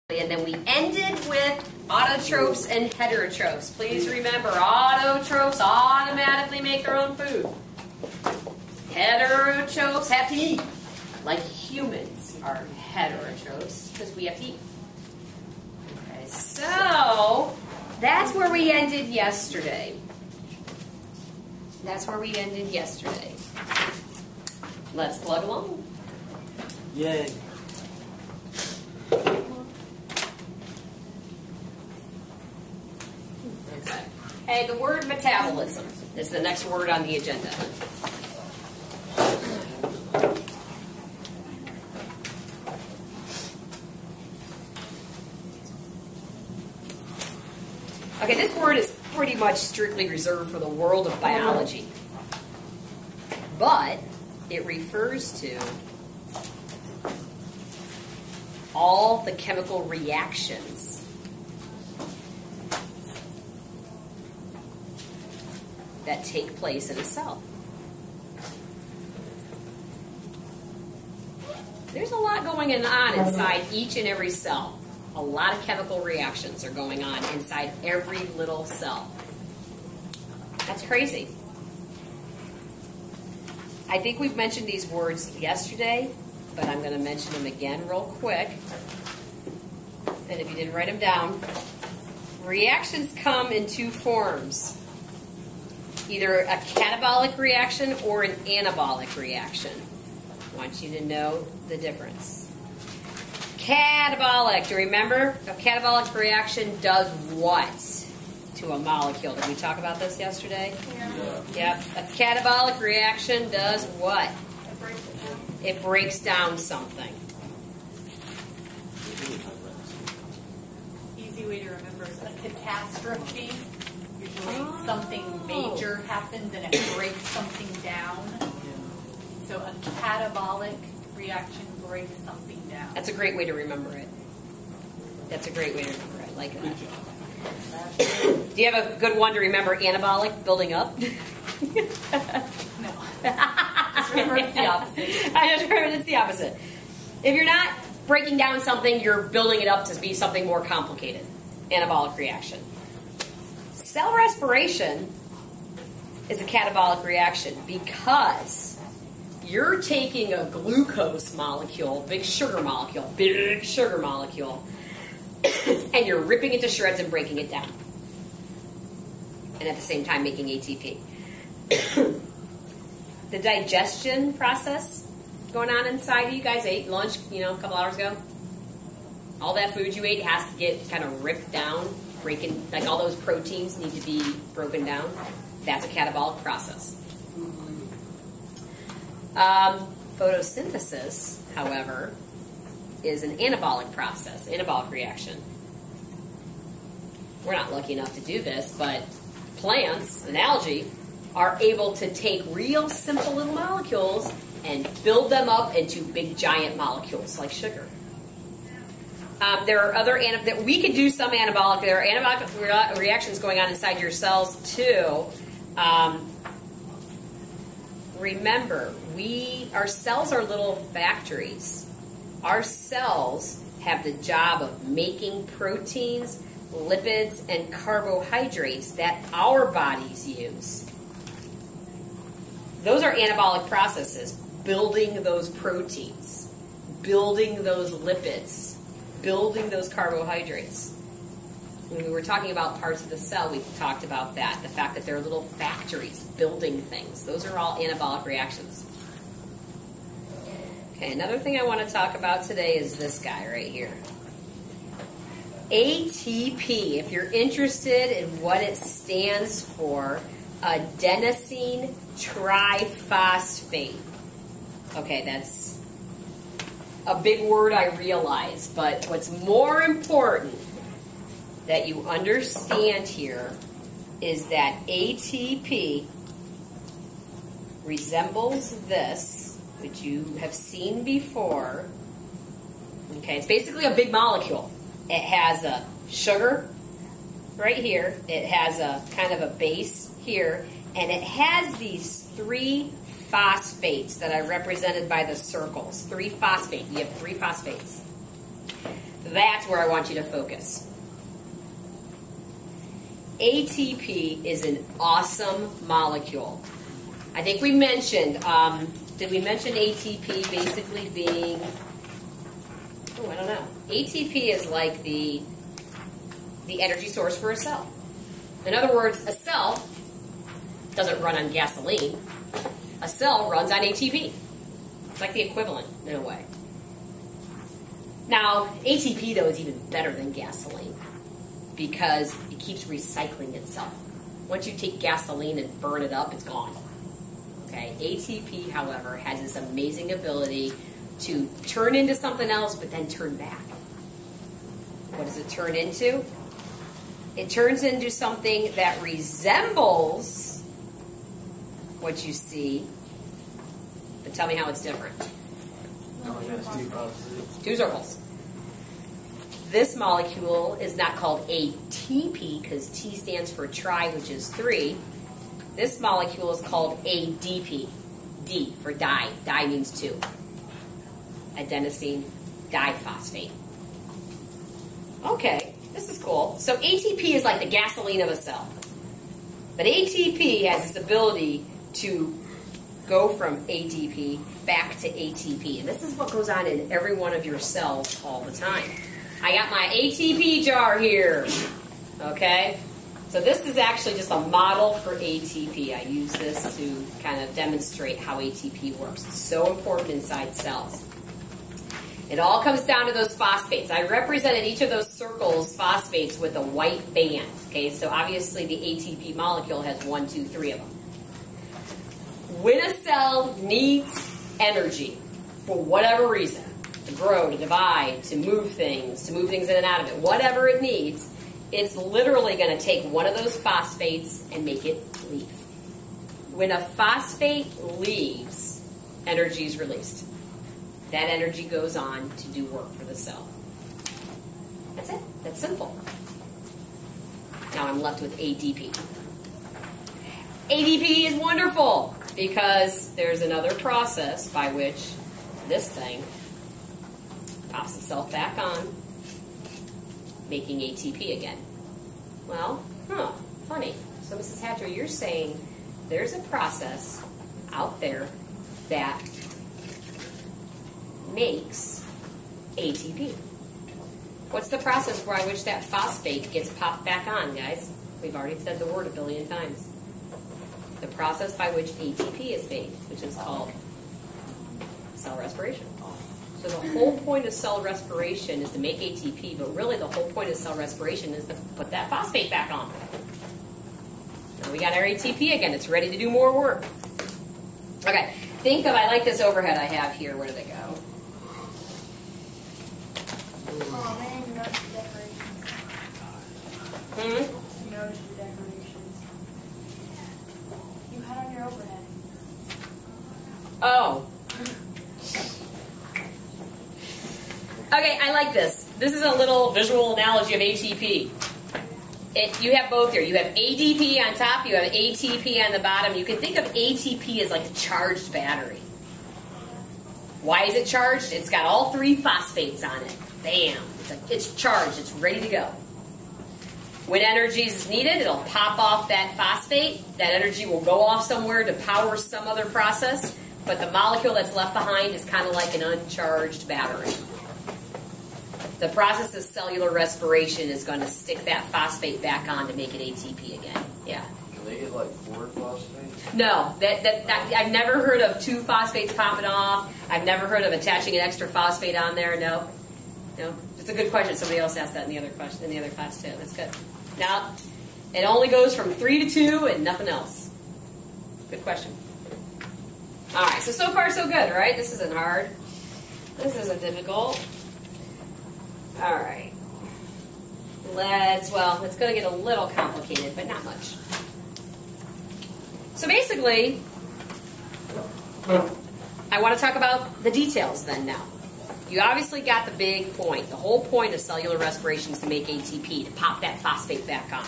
And then we ended with autotrophs and heterotrophs. Please remember, autotrophs automatically make their own food. Heterotrophs have to eat. Like humans are heterotrophs because we have to eat. Okay, so that's where we ended yesterday. That's where we ended yesterday. Let's plug along. Yay. Okay. Hey, the word metabolism is the next word on the agenda. Okay, this word is pretty much strictly reserved for the world of biology. But it refers to all the chemical reactions that take place in a cell. There's a lot going on inside each and every cell. A lot of chemical reactions are going on inside every little cell. That's crazy. I think we've mentioned these words yesterday, but I'm going to mention them again real quick. And if you didn't write them down, reactions come in two forms. Either a catabolic reaction or an anabolic reaction. I want you to know the difference. Catabolic, do you remember? A catabolic reaction does what to a molecule? Did we talk about this yesterday? Yeah. Yep. A catabolic reaction does what? It breaks down something. Easy way to remember is a catastrophe. Usually something major happens and it breaks something down. So a catabolic reaction breaks something down. That's a great way to remember it. That's a great way to remember it. I like that. Do you have a good one to remember? Anabolic, building up? No. Just remember it's the opposite. I just remember it's the opposite. If you're not breaking down something, you're building it up to be something more complicated. Anabolic reaction. Cell respiration is a catabolic reaction because you're taking a glucose molecule, big sugar molecule, and you're ripping it to shreds and breaking it down. And at the same time making ATP. The digestion process going on inside you guys ate lunch, a couple hours ago. All that food you ate has to get kind of ripped down, like all those proteins need to be broken down. That's a catabolic process. Photosynthesis, however, is an anabolic process, anabolic reaction. We're not lucky enough to do this, but plants and algae are able to take real simple little molecules and build them up into big giant molecules like sugar. There are other we could do some anabolic. There are anabolic reactions going on inside your cells too. Remember, our cells are little factories. Our cells have the job of making proteins, lipids, and carbohydrates that our bodies use. Those are anabolic processes, building those proteins, building those lipids, building those carbohydrates. When we were talking about parts of the cell, we talked about that, the fact that they're little factories building things. Those are all anabolic reactions. Okay, another thing I want to talk about today is this guy right here. ATP, if you're interested in what it stands for, adenosine triphosphate. Okay, that's a big word, I realize, but what's more important that you understand here is that ATP resembles this, which you have seen before. Okay, it's basically a big molecule. It has a sugar right here. It has a kind of a base here. And it has these three phosphates that are represented by the circles. 3 phosphate. You have 3 phosphates. That's where I want you to focus. ATP is an awesome molecule. I think we mentioned, did we mention ATP basically being, I don't know. ATP is like the energy source for a cell. In other words, a cell doesn't run on gasoline. A cell runs on ATP. It's like the equivalent in a way. Now, ATP, though, is even better than gasoline because it keeps recycling itself. Once you take gasoline and burn it up, it's gone. Okay? ATP, however, has this amazing ability to turn into something else, but then turn back. What does it turn into? It turns into something that resembles what you see, but tell me how it's different. Two circles. This molecule is not called ATP because T stands for tri, which is 3. This molecule is called ADP. D for di. Di means 2. Adenosine diphosphate. Okay, this is cool. So ATP is like the gasoline of a cell. But ATP has this ability to go from ADP back to ATP. And this is what goes on in every one of your cells all the time. I got my ATP jar here. Okay? So this is actually just a model for ATP. I use this to kind of demonstrate how ATP works. It's so important inside cells. It all comes down to those phosphates. I represented each of those circles, phosphates, with a white band. Okay, so obviously the ATP molecule has 1, 2, 3 of them. When a cell needs energy for whatever reason, to grow, to divide, to move things in and out of it, whatever it needs, it's literally going to take one of those phosphates and make it leave. When a phosphate leaves, energy is released. That energy goes on to do work for the cell. That's it. That's simple. Now I'm left with ADP. ADP is wonderful because there's another process by which this thing pops itself back on, making ATP again. Well, funny. So Mrs. Hatcher, you're saying there's a process out there that makes ATP. What's the process by which that phosphate gets popped back on, guys? We've already said the word a billion times. The process by which ATP is made, which is called cell respiration. So the whole point of cell respiration is to make ATP, but really the whole point of cell respiration is to put that phosphate back on. Now we got our ATP again. It's ready to do more work. Okay, think of, I like this overhead I have here. Where did it go? Oh man, notice the decorations. Notice the decorations. You had on your overhead. Oh. Okay, I like this. This is a little visual analogy of ATP. You have both here. You have ADP on top, you have ATP on the bottom. You can think of ATP as like a charged battery. Why is it charged? It's got all 3 phosphates on it. Bam. It's charged. It's ready to go. When energy is needed, it'll pop off that phosphate. That energy will go off somewhere to power some other process, but the molecule that's left behind is kind of like an uncharged battery. The process of cellular respiration is going to stick that phosphate back on to make it ATP again. Yeah. Can they get like 4 phosphates? No, I've never heard of 2 phosphates popping off. I've never heard of attaching an extra phosphate on there. No. It's a good question. Somebody else asked that in the other question, in the other class too. That's good. Now, it only goes from 3 to 2 and nothing else. Good question. All right. So far so good, right? This isn't hard. This isn't difficult. All right. It's going to get a little complicated, but not much. So basically, I want to talk about the details then now. You obviously got the big point. The whole point of cellular respiration is to make ATP, to pop that phosphate back on.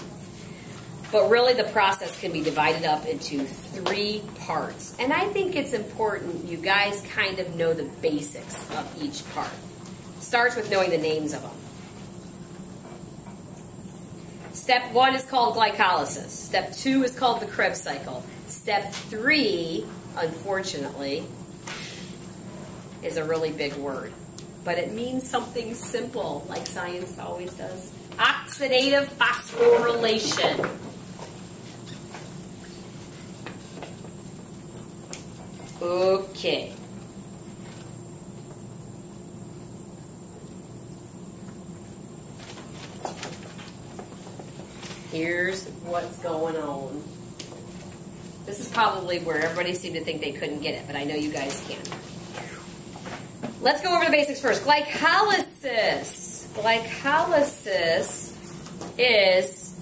But really the process can be divided up into 3 parts. And I think it's important you guys kind of know the basics of each part. It starts with knowing the names of them. Step 1 is called glycolysis. Step 2 is called the Krebs cycle. Step 3, unfortunately, is a really big word. But it means something simple, like science always does. Oxidative phosphorylation. Okay. Here's what's going on. This is probably where everybody seemed to think they couldn't get it, but I know you guys can. Let's go over the basics first. Glycolysis. Glycolysis is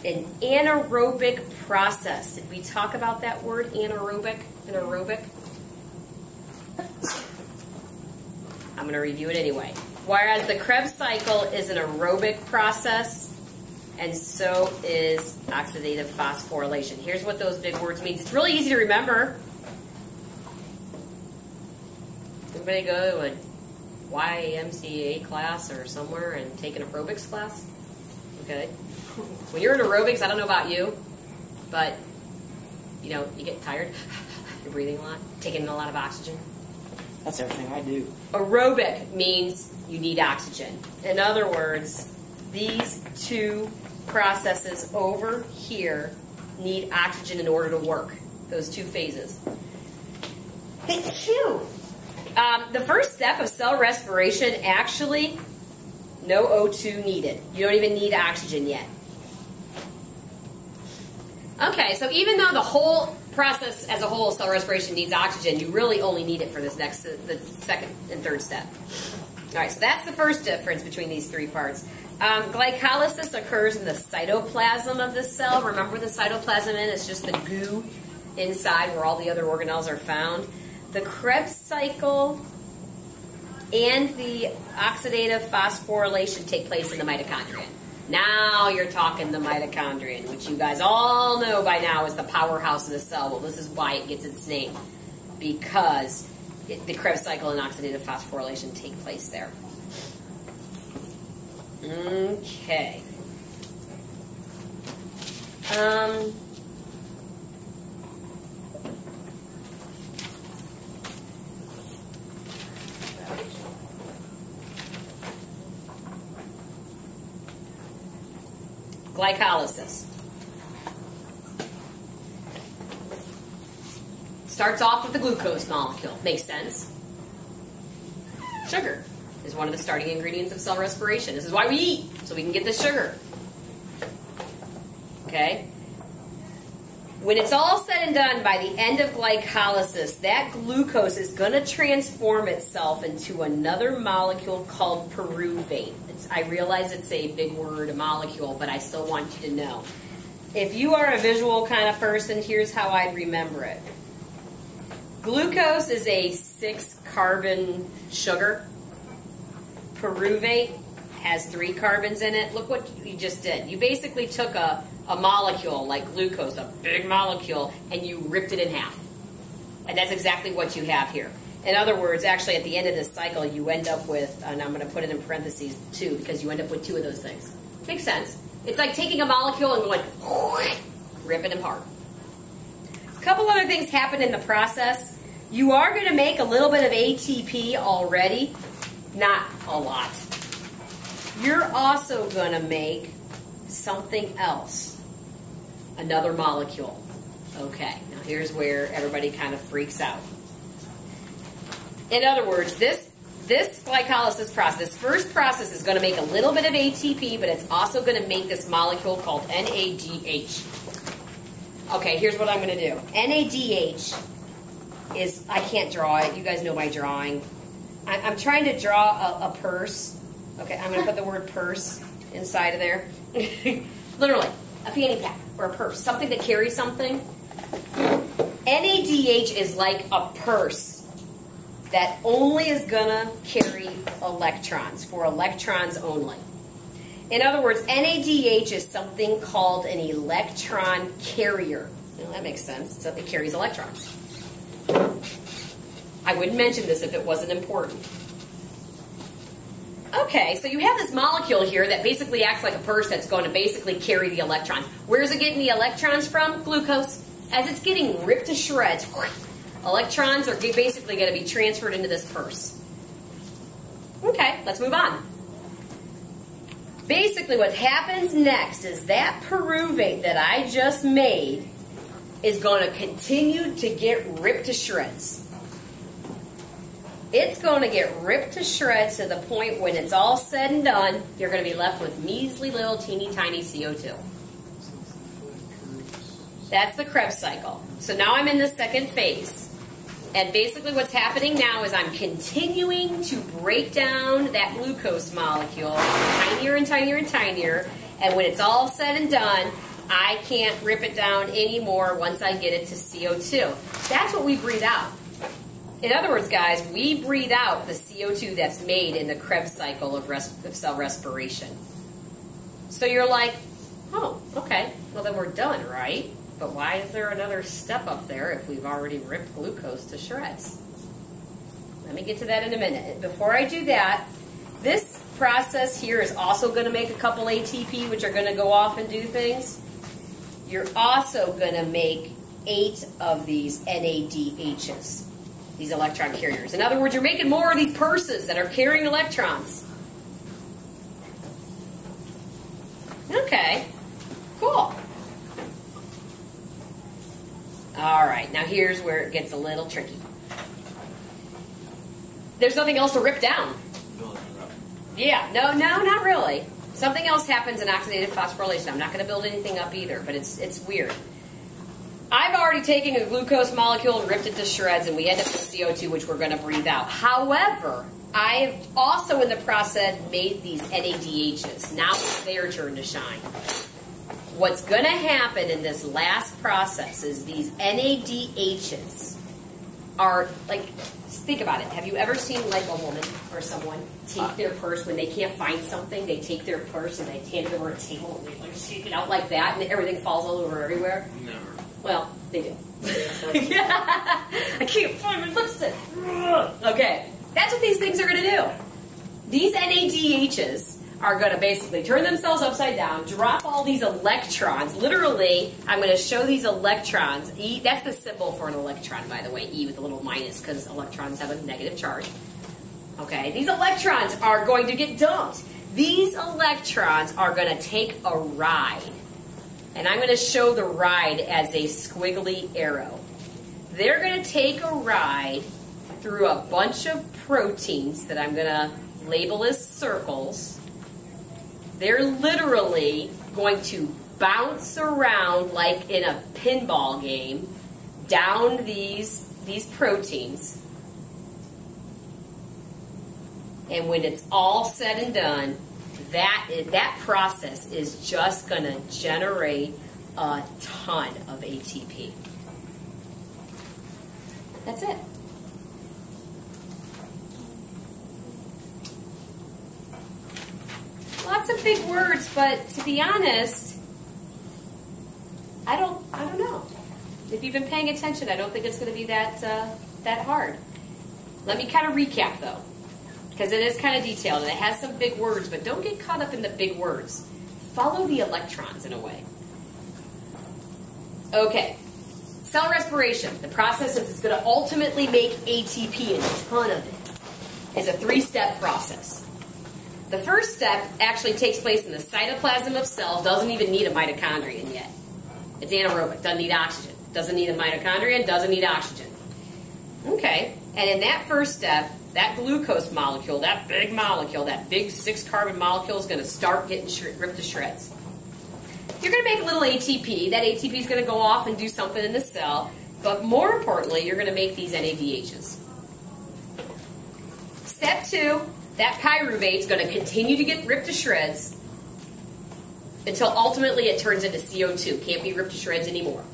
an anaerobic process. Did we talk about that word, anaerobic? Anaerobic? I'm going to review it anyway. Whereas the Krebs cycle is an aerobic process, and so is oxidative phosphorylation. Here's what those big words mean. It's really easy to remember. Everybody go to a YMCA class or somewhere and take an aerobics class? Okay. When you're in aerobics, I don't know about you, but, you know, you get tired. You're breathing a lot, taking in a lot of oxygen. That's everything I do. Aerobic means you need oxygen. In other words, these two processes over here need oxygen in order to work. Those two phases. The first step of cell respiration, actually, no O2 needed. You don't even need oxygen yet. Okay, so even though the whole process as a whole, cell respiration, needs oxygen, you really only need it for this next, the second and third step. All right, so that's the first difference between these three parts. Glycolysis occurs in the cytoplasm of the cell. Remember the cytoplasm is just the goo inside where all the other organelles are found. The Krebs cycle and the oxidative phosphorylation take place in the mitochondrion. Now you're talking the mitochondrion, which you guys all know by now is the powerhouse of the cell. Well, this is why it gets its name, because the Krebs cycle and oxidative phosphorylation take place there. Okay. Glycolysis. Starts off with the glucose molecule. Makes sense. Sugar is one of the starting ingredients of cell respiration. This is why we eat, so we can get the sugar. Okay? When it's all said and done, by the end of glycolysis, that glucose is going to transform itself into another molecule called pyruvate. I realize it's a big word, a molecule, but I still want you to know. If you are a visual kind of person, here's how I'd remember it. Glucose is a 6-carbon sugar. Pyruvate has 3 carbons in it. Look what you just did. You basically took a molecule like glucose, a big molecule, and you ripped it in half. And that's exactly what you have here. In other words, actually at the end of this cycle, you end up with, and I'm going to put it in parentheses, 2, because you end up with 2 of those things. Makes sense. It's like taking a molecule and going, rip it apart. A couple other things happen in the process. You are going to make a little bit of ATP already, not a lot. You're also going to make something else, another molecule. Okay, now here's where everybody kind of freaks out. In other words, this glycolysis process, this first process is going to make a little bit of ATP, but it's also going to make this molecule called NADH. Okay, here's what I'm going to do. NADH is, I can't draw it. You guys know my drawing. I'm trying to draw a purse. Okay, I'm going to put the word purse inside of there. Literally, a fanny pack or a purse, something that carries something. NADH is like a purse that only is going to carry electrons, for electrons only. In other words, NADH is something called an electron carrier. Well, that makes sense. It's something that carries electrons. I wouldn't mention this if it wasn't important. Okay, so you have this molecule here that basically acts like a purse that's going to basically carry the electrons. Where's it getting the electrons from? Glucose. As it's getting ripped to shreds, electrons are basically going to be transferred into this purse. Okay, let's move on. Basically what happens next is that pyruvate that I just made is going to continue to get ripped to shreds. It's going to get ripped to shreds to the point when it's all said and done, you're going to be left with measly little teeny tiny CO2. That's the Krebs cycle. So now I'm in the second phase. And basically what's happening now is I'm continuing to break down that glucose molecule tinier and tinier and tinier. And when it's all said and done, I can't rip it down anymore once I get it to CO2. That's what we breathe out. In other words, guys, we breathe out the CO2 that's made in the Krebs cycle of cell respiration. So you're like, oh, okay, well then we're done, right? But why is there another step up there if we've already ripped glucose to shreds? Let me get to that in a minute. Before I do that, this process here is also going to make a couple ATP, which are going to go off and do things. You're also going to make 8 of these NADHs, these electron carriers. In other words, you're making more of these purses that are carrying electrons. Okay, cool. All right, now here's where it gets a little tricky. There's nothing else to rip down. Yeah, no, not really. Something else happens in oxidative phosphorylation. I'm not going to build anything up either, but it's weird. I've already taken a glucose molecule and ripped it to shreds, and we end up with CO2, which we're going to breathe out. However, I have also in the process made these NADHs. Now it's their turn to shine. What's going to happen in this last process is these NADHs are, like, think about it. Have you ever seen, like, a woman or someone take their purse when they can't find something? They take their purse and they hand it over a table and they, like, shake it out like that and everything falls all over everywhere? Never. Well, they do. I can't find my lipstick. Okay, that's what these things are going to do. These NADHs are going to basically turn themselves upside down, drop all these electrons. Literally, I'm going to show these electrons. E, that's the symbol for an electron, by the way, E with a little minus, because electrons have a negative charge. Okay, these electrons are going to get dumped. These electrons are going to take a ride. And I'm going to show the ride as a squiggly arrow. They're going to take a ride through a bunch of proteins that I'm going to label as circles. They're literally going to bounce around like in a pinball game down these proteins. And when it's all said and done, that process is just going to generate a ton of ATP. That's it. Lots of big words, but to be honest, I don't know. If you've been paying attention, I don't think it's going to be that hard. Let me kind of recap though, because it is kind of detailed and it has some big words, but don't get caught up in the big words. Follow the electrons in a way. Okay, cell respiration, the process that's going to ultimately make ATP, and a ton of it, is a 3-step process. The first step actually takes place in the cytoplasm of cells, doesn't even need a mitochondrion yet. It's anaerobic, doesn't need oxygen. Doesn't need a mitochondrion, doesn't need oxygen. Okay, and in that first step, that glucose molecule, that big 6-carbon molecule is going to start getting ripped to shreds. You're going to make a little ATP. That ATP is going to go off and do something in the cell, but more importantly, you're going to make these NADHs. Step 2, that pyruvate is going to continue to get ripped to shreds until ultimately it turns into CO2. Can't be ripped to shreds anymore.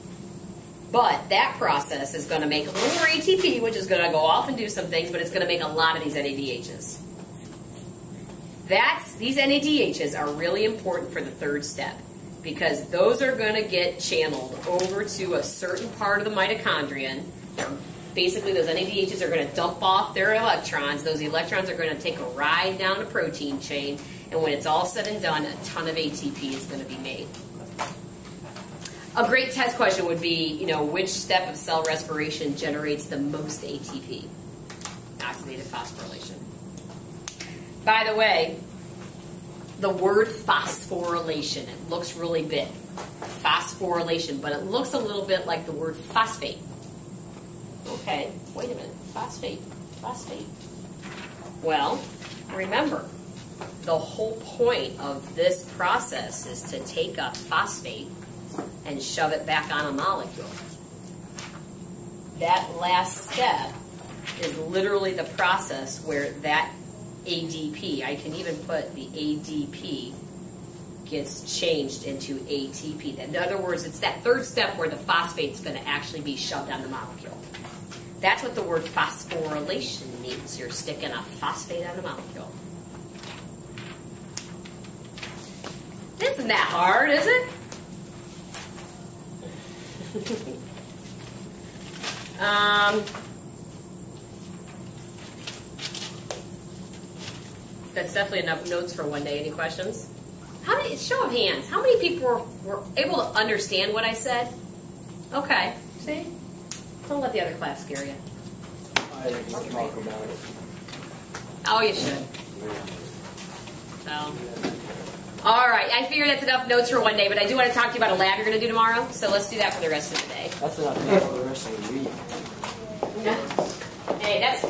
But that process is going to make a little more ATP, which is going to go off and do some things, but it's going to make a lot of these NADHs. These NADHs are really important for the third step, because those are going to get channeled over to a certain part of the mitochondrion. Basically, those NADHs are going to dump off their electrons. Those electrons are going to take a ride down the protein chain, and when it's all said and done, a ton of ATP is going to be made. A great test question would be, which step of cell respiration generates the most ATP? Oxidative phosphorylation. By the way, the word phosphorylation, it looks really big. Phosphorylation, but it looks a little bit like the word phosphate. Okay, wait a minute. Phosphate. Well, remember, the whole point of this process is to take a phosphate and shove it back on a molecule. That last step is literally the process where that ADP, I can even put the ADP, gets changed into ATP. In other words, it's that third step where the phosphate's going to actually be shoved on the molecule. That's what the word phosphorylation means. You're sticking a phosphate on the molecule. Isn't that hard, is it? That's definitely enough notes for one day. Any questions? Show of hands. How many people were able to understand what I said? Okay. See? Don't let the other class scare you. I didn't want to talk about it. Oh, you should. So. All right. I figure that's enough notes for one day, but I do want to talk to you about a lab you're going to do tomorrow, so let's do that for the rest of the day. That's enough for the rest of the week. Hey, that's